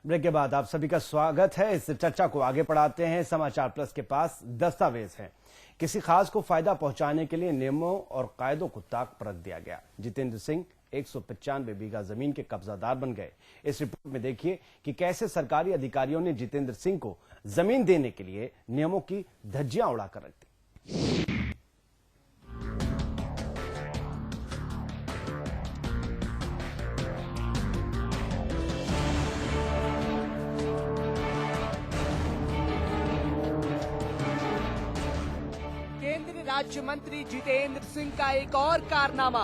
Break के बाद आप सभी का स्वागत है। इस चर्चा को आगे बढ़ाते हैं। समाचार प्लस के पास दस्तावेज हैं। किसी खास को फायदा पहुंचाने के लिए नियमों और कायदों को ताक पर रख दिया गया। जितेंद्र सिंह 195 बीघा जमीन के कब्जादार बन गए। इस रिपोर्ट में देखिए कि कैसे सरकारी अधिकारियों ने जितेंद्र सिंह को जमीन देने के लिए नियमों की धज्जियां उड़ाकर रख दी। राज्य मंत्री जितेंद्र सिंह का एक और कारनामा,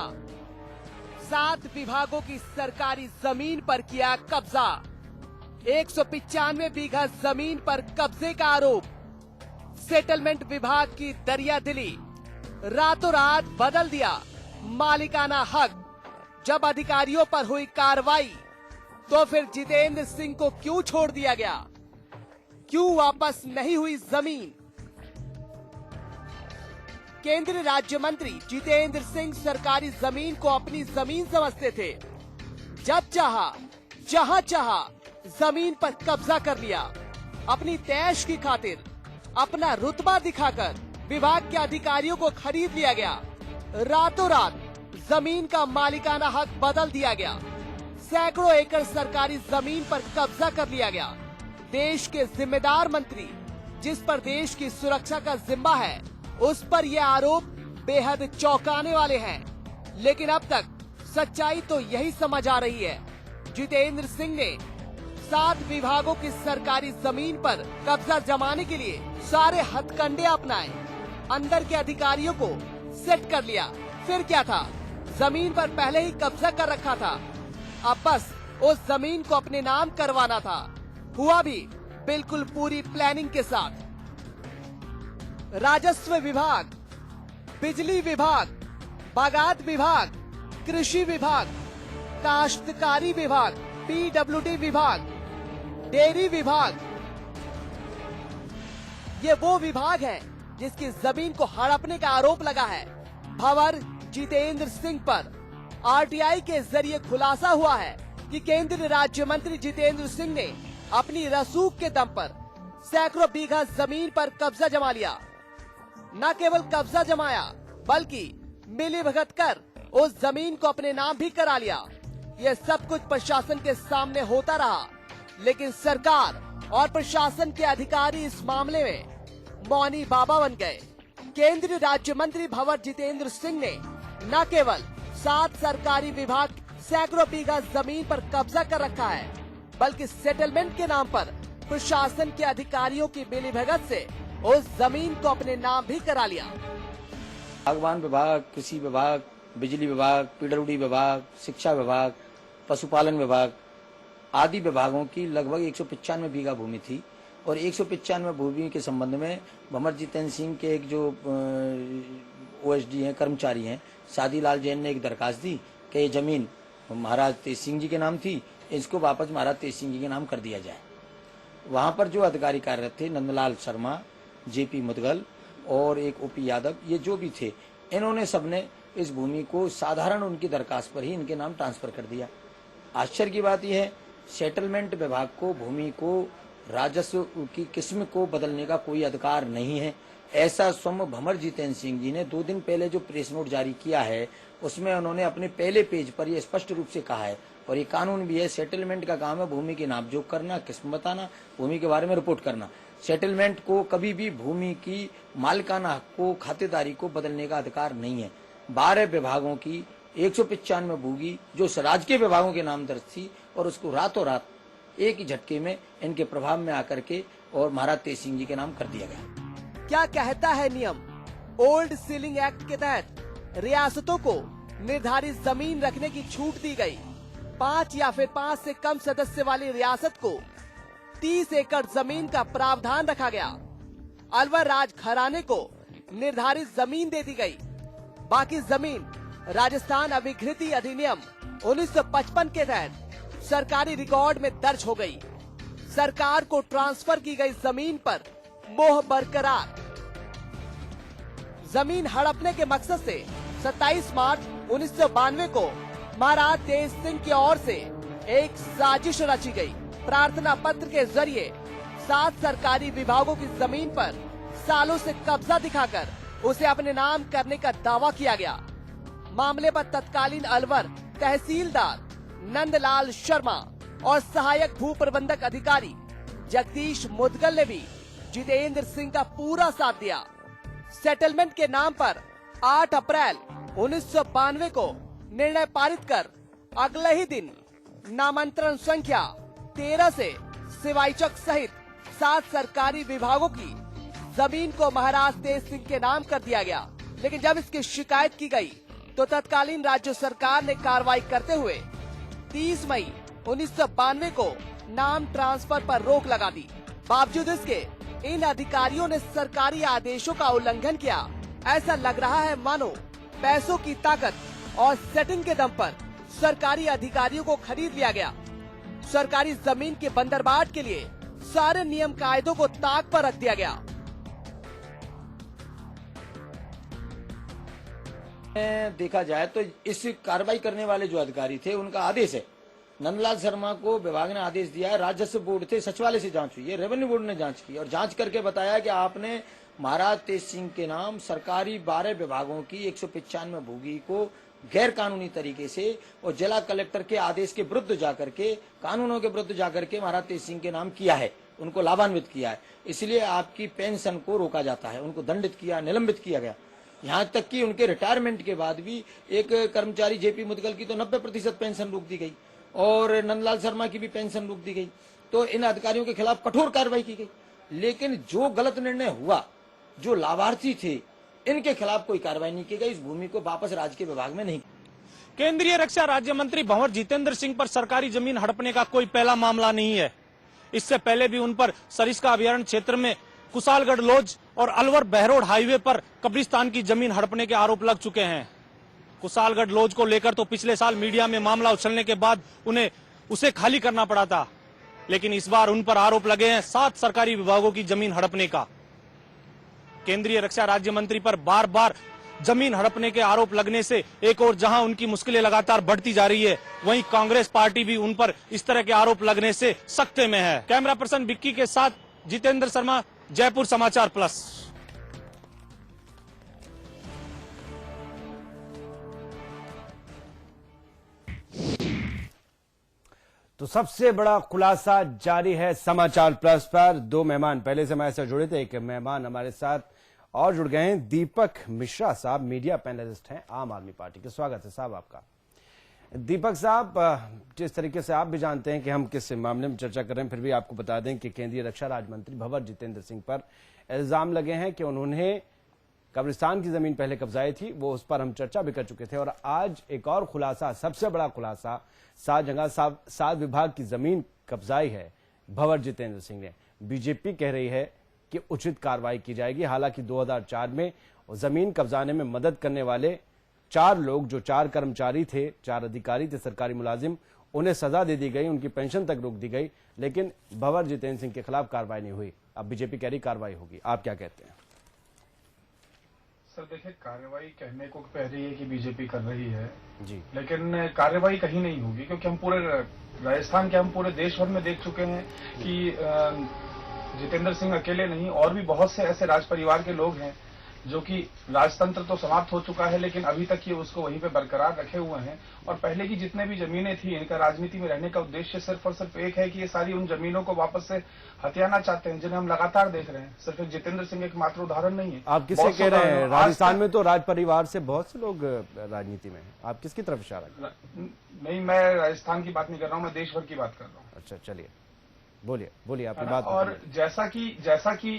7 विभागों की सरकारी जमीन पर किया कब्जा। 195 बीघा जमीन पर कब्जे का आरोप। सेटलमेंट विभाग की दरियादिली, रातों रात बदल दिया मालिकाना हक। जब अधिकारियों पर हुई कार्रवाई तो फिर जितेंद्र सिंह को क्यों छोड़ दिया गया? क्यों वापस नहीं हुई जमीन? केंद्रीय राज्य मंत्री जितेंद्र सिंह सरकारी जमीन को अपनी जमीन समझते थे। जब चाहा, जहां चाहा जमीन पर कब्जा कर लिया। अपनी तैश की खातिर अपना रुतबा दिखाकर विभाग के अधिकारियों को खरीद लिया गया। रातों रात जमीन का मालिकाना हक बदल दिया गया। सैकड़ों एकड़ सरकारी जमीन पर कब्जा कर लिया गया। देश के जिम्मेदार मंत्री, जिस पर देश की सुरक्षा का जिम्मा है, उस पर ये आरोप बेहद चौंकाने वाले हैं। लेकिन अब तक सच्चाई तो यही समझ आ रही है। जितेंद्र सिंह ने 7 विभागों की सरकारी जमीन पर कब्जा जमाने के लिए सारे हथकंडे अपनाए। अंदर के अधिकारियों को सेट कर लिया। फिर क्या था, जमीन पर पहले ही कब्जा कर रखा था। अब बस उस जमीन को अपने नाम करवाना था। हुआ भी बिल्कुल पूरी प्लानिंग के साथ। राजस्व विभाग, बिजली विभाग, बागात विभाग, कृषि विभाग, काश्तकारी विभाग, पीडब्ल्यूडी विभाग, डेयरी विभाग, ये वो विभाग है जिसकी जमीन को हड़पने का आरोप लगा है। भंवर जितेंद्र सिंह पर आरटीआई के जरिए खुलासा हुआ है कि केंद्रीय राज्य मंत्री जितेंद्र सिंह ने अपनी रसूख के दम पर सैकड़ों बीघा जमीन पर कब्जा जमा लिया। न केवल कब्जा जमाया बल्कि मिलीभगत कर उस जमीन को अपने नाम भी करा लिया। ये सब कुछ प्रशासन के सामने होता रहा, लेकिन सरकार और प्रशासन के अधिकारी इस मामले में मौनी बाबा बन गए। केंद्रीय राज्य मंत्री भंवर जितेंद्र सिंह ने न केवल 7 सरकारी विभाग सैकड़ों बीघा जमीन पर कब्जा कर रखा है, बल्कि सेटलमेंट के नाम पर प्रशासन के अधिकारियों की मिलीभगत से उस जमीन को अपने नाम भी करा लिया। बागवान विभाग, कृषि विभाग, बिजली विभाग, पीडब्ल्यूडी विभाग, शिक्षा विभाग, पशुपालन विभाग आदि विभागों की लगभग 195 बीघा भूमि थी। और 195 भूमि के संबंध में भंवर जितेंद्र सिंह के एक जो ओएसडी हैं, कर्मचारी हैं, शादीलाल जैन ने एक दरखास्त दी कि ये जमीन महाराज तेज सिंह जी के नाम थी, इसको वापस महाराज तेज सिंह जी के नाम कर दिया जाए। वहां पर जो अधिकारी कार्यरत थे, नंदलाल शर्मा, जेपी मुदगल और एक ओपी यादव, ये जो भी थे, इन्होंने सबने इस भूमि को साधारण उनकी दरखास्त पर ही इनके नाम ट्रांसफर कर दिया। आश्चर्य की बात यह है, सेटलमेंट विभाग को भूमि को राजस्व की किस्म को बदलने का कोई अधिकार नहीं है। ऐसा स्वयं भंवर जितेंद्र सिंह जी ने 2 दिन पहले जो प्रेस नोट जारी किया है, उसमें उन्होंने अपने पहले पेज पर यह स्पष्ट रूप से कहा है, और ये कानून भी है, सेटलमेंट का काम है भूमि की नापजोक करना, किस्म बताना, भूमि के बारे में रिपोर्ट करना। सेटलमेंट को कभी भी भूमि की मालिकाना हक को, खातेदारी को बदलने का अधिकार नहीं है। 12 विभागों की 195 भूमि जो राज्य के विभागों के नाम दर्ज थी, और उसको रातों रात एक ही झटके में इनके प्रभाव में आकर के और महाराज तेज सिंह जी के नाम कर दिया गया। क्या कहता है नियम? ओल्ड सीलिंग एक्ट के तहत रियासतों को निर्धारित जमीन रखने की छूट दी गई। 5 या फिर 5 से कम सदस्य वाली रियासत को 30 एकड़ जमीन का प्रावधान रखा गया। अलवर राज घराने को निर्धारित जमीन दे दी गई। बाकी जमीन राजस्थान अभिघृति अधिनियम 1955 के तहत सरकारी रिकॉर्ड में दर्ज हो गई। सरकार को ट्रांसफर की गई जमीन पर मोह बरकरार। जमीन हड़पने के मकसद से 27 मार्च 1992 को महाराज तेज सिंह की ओर से एक साजिश रची गई। प्रार्थना पत्र के जरिए 7 सरकारी विभागों की जमीन पर सालों से कब्जा दिखाकर उसे अपने नाम करने का दावा किया गया। मामले पर तत्कालीन अलवर तहसीलदार नंदलाल शर्मा और सहायक भू प्रबंधक अधिकारी जगदीश मुदगल ने भी जितेंद्र सिंह का पूरा साथ दिया। सेटलमेंट के नाम पर 8 अप्रैल 1992 को निर्णय पारित कर अगले ही दिन नामांतरण संख्या 13 से सिवाईचक सहित 7 सरकारी विभागों की जमीन को महाराज तेज सिंह के नाम कर दिया गया। लेकिन जब इसकी शिकायत की गई तो तत्कालीन राज्य सरकार ने कार्रवाई करते हुए 30 मई 1992 को नाम ट्रांसफर पर रोक लगा दी। बावजूद इसके इन अधिकारियों ने सरकारी आदेशों का उल्लंघन किया। ऐसा लग रहा है मानो पैसों की ताकत और सेटिंग के दम पर सरकारी अधिकारियों को खरीद लिया गया। सरकारी जमीन के बंदरबाट के लिए सारे नियम कायदों को ताक पर रख दिया गया। देखा जाए तो इस कार्रवाई करने वाले जो अधिकारी थे उनका आदेश है। नंदलाल शर्मा को विभाग ने आदेश दिया है, राजस्व बोर्ड थे, सचिवालय से जांच हुई है, रेवेन्यू बोर्ड ने जांच की और जांच करके बताया कि आपने महाराज तेज सिंह के नाम सरकारी 12 विभागों की 195 भूमि को गैर कानूनी तरीके से और जिला कलेक्टर के आदेश के विरुद्ध जाकर के, कानूनों के विरुद्ध जाकर के महाराज तेज सिंह के नाम किया है, उनको लाभान्वित किया है। इसलिए आपकी पेंशन को रोका जाता है, उनको दंडित किया, निलंबित किया गया। यहाँ तक कि उनके रिटायरमेंट के बाद भी एक कर्मचारी जेपी मुदगल की तो 90% पेंशन रोक दी गई और नंदलाल शर्मा की भी पेंशन रोक दी गई। तो इन अधिकारियों के खिलाफ कठोर कार्रवाई की गई। लेकिन जो गलत निर्णय हुआ, जो लाभार्थी थे, इनके खिलाफ कोई कार्रवाई नहीं की गई। इस भूमि को वापस राज्य के विभाग में नहीं। केंद्रीय रक्षा राज्य मंत्री भंवर जितेंद्र सिंह पर सरकारी जमीन हड़पने का कोई पहला मामला नहीं है। इससे पहले भी उन पर सरिस्का अभयारण्य क्षेत्र में कुशालगढ़ लॉज और अलवर बहरोड हाईवे पर कब्रिस्तान की जमीन हड़पने के आरोप लग चुके हैं। कुशालगढ़ लॉज को लेकर तो पिछले साल मीडिया में मामला उछलने के बाद उन्हें उसे खाली करना पड़ा था, लेकिन इस बार उन पर आरोप लगे हैं 7 सरकारी विभागों की जमीन हड़पने का। केंद्रीय रक्षा राज्य मंत्री पर बार बार जमीन हड़पने के आरोप लगने से एक और जहां उनकी मुश्किलें लगातार बढ़ती जा रही है, वहीं कांग्रेस पार्टी भी उन पर इस तरह के आरोप लगने से सख्ते में है। कैमरा पर्सन विक्की के साथ जितेंद्र शर्मा, जयपुर समाचार प्लस। तो सबसे बड़ा खुलासा जारी है समाचार प्लस पर। 2 मेहमान पहले से हमारे साथ जुड़े थे, एक मेहमान हमारे साथ और जुड़ गए हैं, दीपक मिश्रा साहब, मीडिया पैनलिस्ट हैं आम आदमी पार्टी के। स्वागत है साहब आपका। दीपक साहब, जिस तरीके से आप भी जानते हैं कि हम किस मामले में चर्चा कर रहे हैं, फिर भी आपको बता दें कि केंद्रीय रक्षा राज्य मंत्री भंवर जितेंद्र सिंह पर इल्जाम लगे हैं कि उन्होंने कब्रिस्तान की जमीन पहले कब्जाई थी, वो उस पर हम चर्चा भी कर चुके थे। और आज एक और खुलासा, सबसे बड़ा खुलासा, 7 जगह 7 विभाग की जमीन कब्जाई है भंवर जितेंद्र सिंह ने। बीजेपी कह रही है कि उचित कार्रवाई की जाएगी। हालांकि 2004 में जमीन कब्जाने में मदद करने वाले 4 लोग, जो 4 कर्मचारी थे, 4 अधिकारी थे सरकारी मुलाजिम, उन्हें सजा दे दी गई, उनकी पेंशन तक रोक दी गई, लेकिन भंवर जितेंद्र सिंह के खिलाफ कार्रवाई नहीं हुई। अब बीजेपी कह रही कार्रवाई होगी। आप क्या कहते हैं? सर देखिए, कार्रवाई कहने को कह रही है कि बीजेपी कर रही है जी, लेकिन कार्रवाई कहीं नहीं होगी, क्योंकि हम पूरे राजस्थान के, हम पूरे देश भर में देख चुके हैं कि जितेंद्र सिंह अकेले नहीं, और भी बहुत से ऐसे राज परिवार के लोग हैं जो कि राजतंत्र तो समाप्त हो चुका है, लेकिन अभी तक ये उसको वहीं पे बरकरार रखे हुए हैं। और पहले की जितने भी जमीनें थी, इनका राजनीति में रहने का उद्देश्य सिर्फ और सिर्फ एक है कि ये सारी उन जमीनों को वापस से हथियाना चाहते हैं, जिन्हें हम लगातार देख रहे हैं। सिर्फ जितेंद्र सिंह एक मात्र उदाहरण नहीं है। आप किसे कह रहे हैं? राजस्थान में तो राज परिवार से बहुत से लोग राजनीति में हैं, आप किसकी तरफ इशारा कर रहे हैं? नहीं, मैं राजस्थान की बात नहीं कर रहा हूँ, मैं देश भर की बात कर रहा हूँ। अच्छा, चलिए बोलिए आपकी बात। और जैसा कि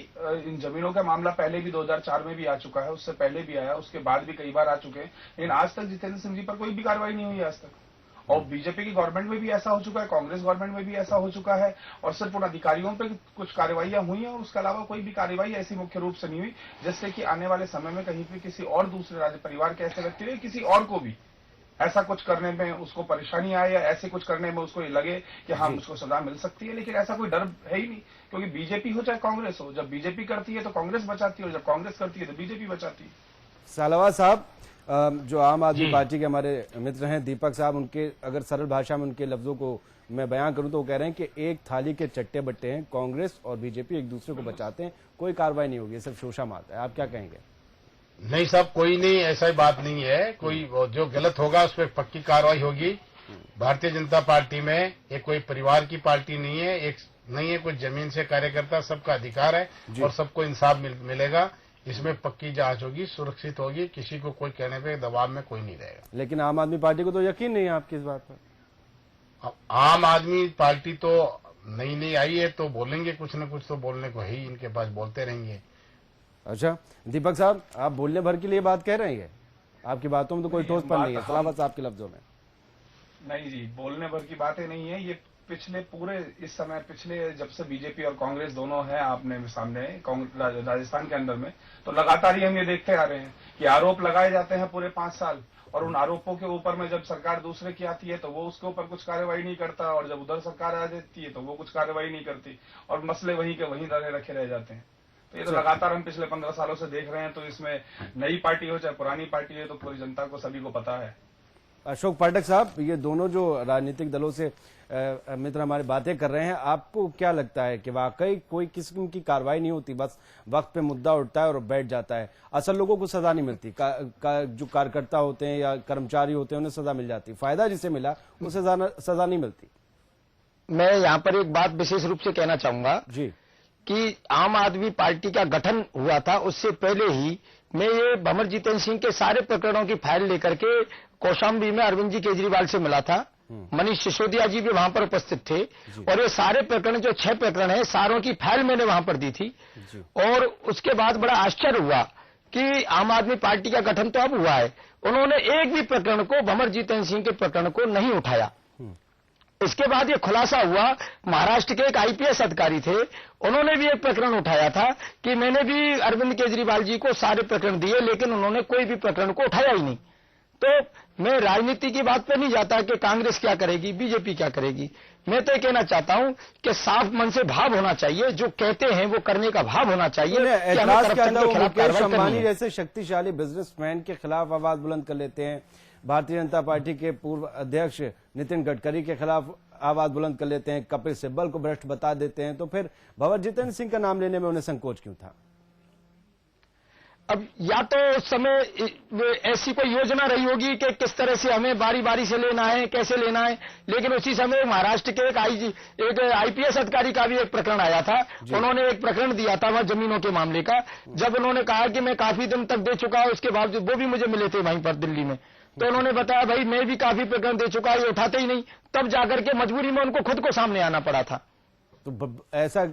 इन जमीनों का मामला पहले भी 2004 में भी आ चुका है, उससे पहले भी आया, उसके बाद भी कई बार आ चुके हैं, लेकिन आज तक जितेंद्र सिंह जी पर कोई भी कार्रवाई नहीं हुई आज तक। और बीजेपी की गवर्नमेंट में भी ऐसा हो चुका है, कांग्रेस गवर्नमेंट में भी ऐसा हो चुका है, और सिर्फ उन अधिकारियों पर कुछ कार्रवाइयां हुई हैं और उसके अलावा कोई भी कार्रवाई ऐसी मुख्य रूप से नहीं हुई, जिससे कि आने वाले समय में कहीं भी किसी और दूसरे राज्य परिवार के ऐसे व्यक्ति ने किसी और को भी ऐसा कुछ करने में उसको परेशानी आए या ऐसे कुछ करने में उसको लगे कि हाँ मुझको सजा मिल सकती है। लेकिन ऐसा कोई डर है ही नहीं, क्योंकि बीजेपी हो चाहे कांग्रेस हो, जब बीजेपी करती है तो कांग्रेस बचाती है, और जब कांग्रेस करती है तो बीजेपी बचाती है। सालवा साहब, जो आम आदमी पार्टी के हमारे मित्र हैं दीपक साहब, उनके अगर सरल भाषा में उनके लफ्जों को मैं बयान करूं तो वो कह रहे हैं कि एक थाली के चट्टे बट्टे हैं, कांग्रेस और बीजेपी एक दूसरे को बचाते हैं, कोई कार्रवाई नहीं होगी, सिर्फ शोषा मारता है। आप क्या कहेंगे? नहीं साहब, कोई नहीं, ऐसा ही बात नहीं है। कोई जो गलत होगा उस पर पक्की कार्रवाई होगी। भारतीय जनता पार्टी में ये कोई परिवार की पार्टी नहीं है, एक नहीं है कोई जमीन से कार्यकर्ता, सबका अधिकार है और सबको इंसाफ मिलेगा। इसमें पक्की जांच होगी, सुरक्षित होगी, किसी को कोई कहने पे दबाव में कोई नहीं रहेगा। लेकिन आम आदमी पार्टी को तो यकीन नहीं है आपकी इस बात पर। अब आम आदमी पार्टी तो नई आई है तो बोलेंगे, कुछ न कुछ तो बोलने को है ही, इनके पास बोलते रहेंगे। अच्छा दीपक साहब, आप बोलने भर के लिए बात कह रहे हैं, आपकी बातों में तो कोई ठोस पर नहीं है, सलामत आपके लफ्जों में। नहीं जी, बोलने भर की बातें नहीं है। ये पिछले पूरे इस समय पिछले जब से बीजेपी और कांग्रेस दोनों है आपने सामने राजस्थान के अंदर में, तो लगातार ही हम ये देखते आ रहे हैं कि आरोप लगाए जाते हैं पूरे 5 साल, और उन आरोपों के ऊपर में जब सरकार दूसरे की आती है तो वो उसके ऊपर कुछ कार्रवाई नहीं करता, और जब उधर सरकार आ जाती है तो वो कुछ कार्रवाई नहीं करती, और मसले वहीं के वहीं रखे रह जाते हैं। तो ये तो लगातार हम पिछले 15 सालों से देख रहे हैं। तो इसमें नई पार्टी हो चाहे पुरानी पार्टी हो, तो पूरी जनता को सभी को पता है। अशोक पाठक साहब, ये दोनों जो राजनीतिक दलों से मित्र हमारे बातें कर रहे हैं, आपको क्या लगता है कि वाकई कोई किस्म की कार्रवाई नहीं होती, बस वक्त पे मुद्दा उठता है और बैठ जाता है, असल लोगों को सजा नहीं मिलती, जो कार्यकर्ता होते हैं या कर्मचारी होते हैं उन्हें सजा मिल जाती, फायदा जिसे मिला उसे सजा नहीं मिलती? मैं यहाँ पर एक बात विशेष रूप से कहना चाहूंगा जी कि आम आदमी पार्टी का गठन हुआ था, उससे पहले ही मैं ये भंवर जितेंद्र सिंह के सारे प्रकरणों की फाइल लेकर के कौशाम्बी में अरविंद जी केजरीवाल से मिला था। मनीष सिसोदिया जी भी वहां पर उपस्थित थे, और ये सारे प्रकरण जो 6 प्रकरण है, सारों की फाइल मैंने वहां पर दी थी। और उसके बाद बड़ा आश्चर्य हुआ कि आम आदमी पार्टी का गठन तो अब हुआ है, उन्होंने एक भी प्रकरण को, भंवर जितेंद्र सिंह के प्रकरण को नहीं उठाया। इसके बाद ये खुलासा हुआ, महाराष्ट्र के एक आईपीएस अधिकारी थे, उन्होंने भी एक प्रकरण उठाया था कि मैंने भी अरविंद केजरीवाल जी को सारे प्रकरण दिए, लेकिन उन्होंने कोई भी प्रकरण को उठाया ही नहीं। तो मैं राजनीति की बात पर नहीं जाता कि कांग्रेस क्या करेगी, बीजेपी क्या करेगी। मैं तो ये कहना चाहता हूं कि साफ मन से भाव होना चाहिए, जो कहते हैं वो करने का भाव होना चाहिए। मुकेश अंबानी जैसे शक्तिशाली बिजनेसमैन के खिलाफ आवाज बुलंद कर लेते हैं, भारतीय जनता पार्टी के पूर्व अध्यक्ष नितिन गडकरी के खिलाफ आवाज बुलंद कर लेते हैं, कपिल सिब्बल को भ्रष्ट बता देते हैं, तो फिर भंवर जितेंद्र सिंह का नाम लेने में उन्हें संकोच क्यों था? अब या तो उस समय ऐसी कोई योजना रही होगी कि किस तरह से हमें बारी बारी से लेना है, कैसे लेना है, लेकिन उसी समय महाराष्ट्र के एक आईपीएस अधिकारी का भी एक प्रकरण आया था, उन्होंने एक प्रकरण दिया था वहां जमीनों के मामले का। जब उन्होंने कहा कि मैं काफी दिन तक दे चुका हूं, उसके बाद वो भी मुझे मिले थे वहीं पर दिल्ली में, तो उन्होंने बताया भाई मैं भी काफी प्रकरण दे चुका, ये उठाते ही नहीं। तब जाकर के मजबूरी में उनको खुद को सामने आना पड़ा था। तो ऐसा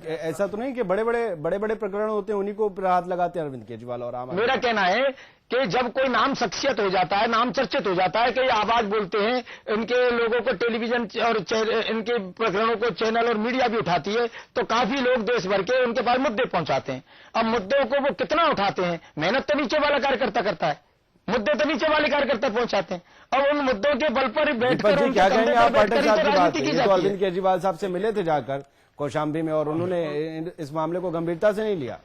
तो नहीं कि बड़े बड़े प्रकरण होते हैं उन्हीं को हाथ लगाते हैं अरविंद केजरीवाल और आम। मेरा कहना है कि जब कोई नाम शख्सियत हो जाता है, नाम चर्चित हो जाता है कि ये आवाज बोलते हैं, इनके लोगों को टेलीविजन और इनके प्रकरणों को चैनल और मीडिया भी उठाती है, तो काफी लोग देश भर के उनके पास मुद्दे पहुंचाते हैं। अब मुद्दों को वो कितना उठाते हैं, मेहनत तो नीचे वाला कार्यकर्ता करता है, मुद्दे तो नीचे वाले कार्यकर्ता पहुंचाते हैं। अब उन मुद्दों के बल पर बैठकर क्या कहेंगे आप पाठक साहब की बात? तो अरविंद केजरीवाल साहब से मिले थे जाकर कौशाम्बी में, और उन्होंने इस मामले को गंभीरता से नहीं लिया।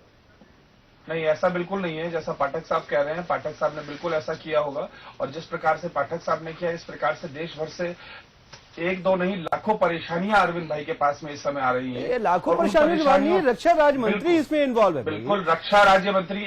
नहीं, ऐसा बिल्कुल नहीं है जैसा पाठक साहब कह रहे हैं। पाठक साहब ने बिल्कुल ऐसा किया होगा, और जिस प्रकार से पाठक साहब ने किया, इस प्रकार से देश भर से 1-2 नहीं लाखों परेशानियां अरविंद भाई के पास में इस समय आ रही हैं। लाखों परेशानियां, रक्षा राज्य मंत्री इसमें इन्वॉल्व है। बिल्कुल, रक्षा राज्य मंत्री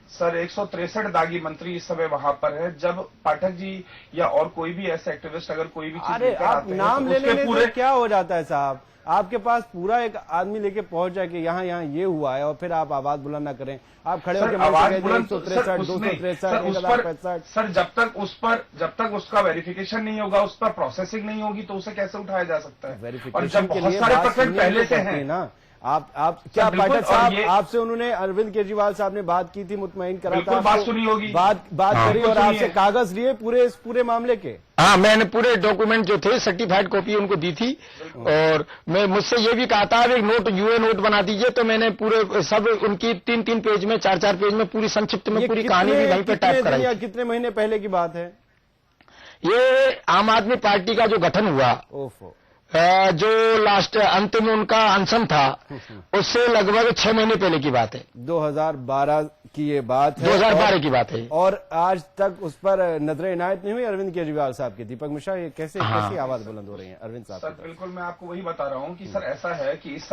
163 दागी मंत्री इस समय वहां पर है। जब पाठक जी या और कोई भी ऐसे एक्टिविस्ट अगर कोई भी चीज लेकर आते हैं, नाम ले लेने से क्या हो जाता है साहब? आपके पास पूरा एक आदमी लेके पहुंच जाए कि यहाँ ये हुआ है, और फिर आप आवाज बुलंद ना करें, आप खड़े होकर आवाज 163, 263, 1065। सर जब तक उसका वेरिफिकेशन नहीं होगा, उस पर प्रोसेसिंग नहीं होगी, तो उसे कैसे उठाया जा सकता है? और जब बहुत सारे प्रकरण पहले से हैं ना, आप क्या पाठक साहब, आपसे उन्होंने अरविंद केजरीवाल साहब ने बात की थी, मुतमईन करा था, बात सुनी होगी, बात करी, और आपसे कागज लिए पूरे मामले के? हाँ, मैंने पूरे डॉक्यूमेंट जो थे सर्टिफाइड कॉपी उनको दी थी, और मैं मुझसे ये भी कहा था एक नोट यूए नोट बना दीजिए, तो मैंने पूरे सब उनकी 3-3 पेज में, 4-4 पेज में पूरी संक्षिप्त में पूरी कहानी भी वहीं पे टाइप कराई। कितने महीने पहले की बात है ये? आम आदमी पार्टी का जो गठन हुआ, जो लास्ट अंतिम उनका अनशन था उससे लगभग 6 महीने पहले की बात है। 2012 की ये बात है। 2012 की बात है। और आज तक उस पर नजर इनायत नहीं हुई अरविंद केजरीवाल साहब की। दीपक मिश्रा, ये कैसी आवाज बुलंद हो रही है अरविंद साहब? सर बिल्कुल, मैं आपको वही बता रहा हूँ कि सर ऐसा है कि इस